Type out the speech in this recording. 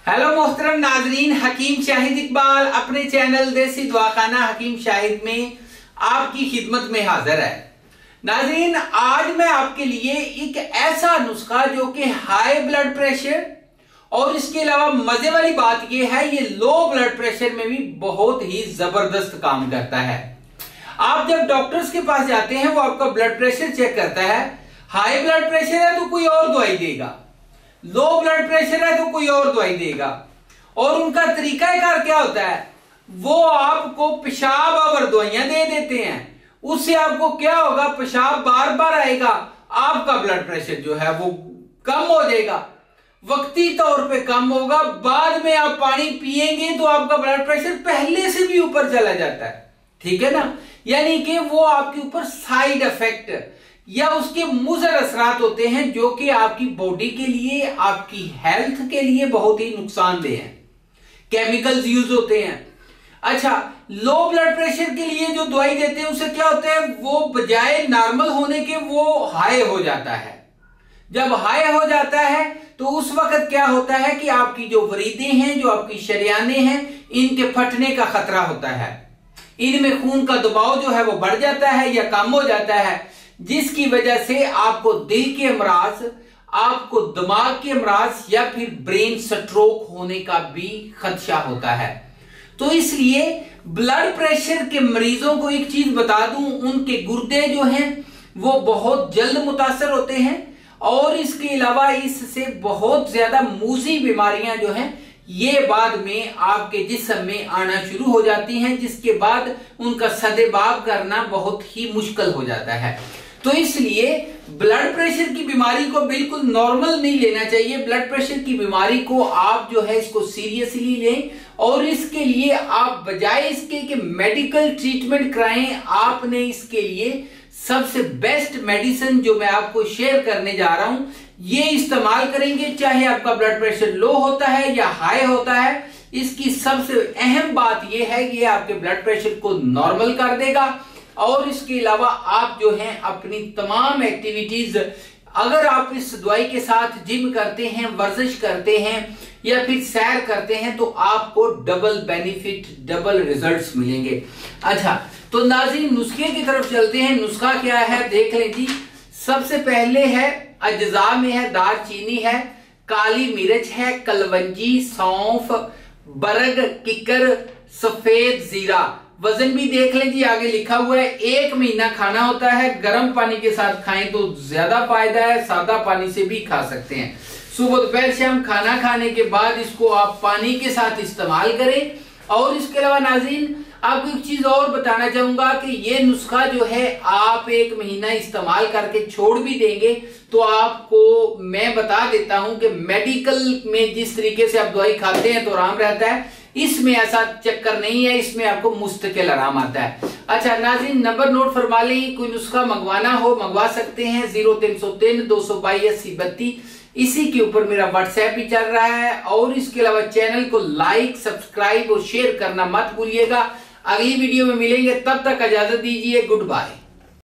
Hello मोहतरम नाजरीन, हकीम शाहिद इकबाल अपने चैनल देसी दवाखाना हकीम शाहिद में आपकी खिदमत में हाजिर है। नाजरीन, आज मैं आपके लिए एक ऐसा नुस्खा जो कि हाई ब्लड प्रेशर और इसके अलावा मजे वाली बात यह है ये लो ब्लड प्रेशर में भी बहुत ही जबरदस्त काम करता है। आप जब डॉक्टर्स के पास जाते हैं वो आपका ब्लड प्रेशर चेक करता है। हाई ब्लड प्रेशर है तो कोई और दवाई देगा, लो ब्लड प्रेशर है तो कोई और दवाई देगा। और उनका तरीकाकार क्या होता है, वो आपको पेशाब और दवाइयां दे देते हैं। उससे आपको क्या होगा, पेशाब बार बार आएगा, आपका ब्लड प्रेशर जो है वो कम हो जाएगा, वक्ती तौर पे कम होगा। बाद में आप पानी पिएंगे तो आपका ब्लड प्रेशर पहले से भी ऊपर चला जाता है। ठीक है ना, यानी कि वो आपके ऊपर साइड इफेक्ट या उसके मुज़र असरात होते हैं जो कि आपकी बॉडी के लिए, आपकी हेल्थ के लिए बहुत ही नुकसानदेह हैं। केमिकल्स यूज होते हैं। अच्छा, लो ब्लड प्रेशर के लिए जो दवाई देते हैं उससे क्या होता है, वो बजाय नॉर्मल होने के वो हाई हो जाता है। जब हाई हो जाता है तो उस वक्त क्या होता है कि आपकी जो वरीदें हैं, जो आपकी शरियाने हैं, इनके फटने का खतरा होता है। इनमें खून का दबाव जो है वो बढ़ जाता है या कम हो जाता है, जिसकी वजह से आपको दिल के अमराज, आपको दिमाग के अमराज या फिर ब्रेन स्ट्रोक होने का भी खदशा होता है। तो इसलिए ब्लड प्रेशर के मरीजों को एक चीज बता दूं, उनके गुर्दे जो हैं वो बहुत जल्द मुतासर होते हैं और इसके अलावा इससे बहुत ज्यादा मूजी बीमारियां जो हैं ये बाद में आपके जिस्म में आना शुरू हो जाती हैं, जिसके बाद उनका सदेबाब करना बहुत ही मुश्किल हो जाता है। तो इसलिए ब्लड प्रेशर की बीमारी को बिल्कुल नॉर्मल नहीं लेना चाहिए। ब्लड प्रेशर की बीमारी को आप जो है इसको सीरियसली लें और इसके लिए आप बजाय इसके कि मेडिकल ट्रीटमेंट कराएं, आपने इसके लिए सबसे बेस्ट मेडिसिन जो मैं आपको शेयर करने जा रहा हूं ये इस्तेमाल करेंगे। चाहे आपका ब्लड प्रेशर लो होता है या हाई होता है, इसकी सबसे अहम बात यह है कि आपके ब्लड प्रेशर को नॉर्मल कर देगा। और इसके अलावा आप जो हैं अपनी तमाम एक्टिविटीज, अगर आप इस दवाई के साथ जिम करते हैं, वर्जिश करते हैं या फिर सैर करते हैं, तो आपको डबल बेनिफिट, डबल रिजल्ट्स मिलेंगे। अच्छा, तो नाज़रीन नुस्खे की तरफ चलते हैं। नुस्खा क्या है देख लें जी। सबसे पहले है अज्जा में है दालचीनी है, काली मिर्च है, कलवंजी, सौंफ, बरग, किकर, सफेद जीरा। वजन भी देख लें जी, आगे लिखा हुआ है। 1 महीना खाना होता है। गर्म पानी के साथ खाएं तो ज्यादा फायदा है, सादा पानी से भी खा सकते हैं। सुबह दोपहर शाम खाना खाने के बाद इसको आप पानी के साथ इस्तेमाल करें। और इसके अलावा नाज़रीन आपको एक चीज और बताना चाहूंगा कि ये नुस्खा जो है आप 1 महीना इस्तेमाल करके छोड़ भी देंगे तो आपको मैं बता देता हूं कि मेडिकल में जिस तरीके से आप दवाई खाते हैं तो आराम रहता है, इसमें ऐसा चक्कर नहीं है, इसमें आपको मुस्तकिल आराम आता है। अच्छा नाज़रीन, नंबर नोट फरमा लें, कोई नुस्खा मंगवाना हो मंगवा सकते हैं 0303 222 8032। इसी के ऊपर मेरा व्हाट्सएप भी चल रहा है। और इसके अलावा चैनल को लाइक, सब्सक्राइब और शेयर करना मत भूलिएगा। अगली वीडियो में मिलेंगे, तब तक इजाजत दीजिए। Good bye.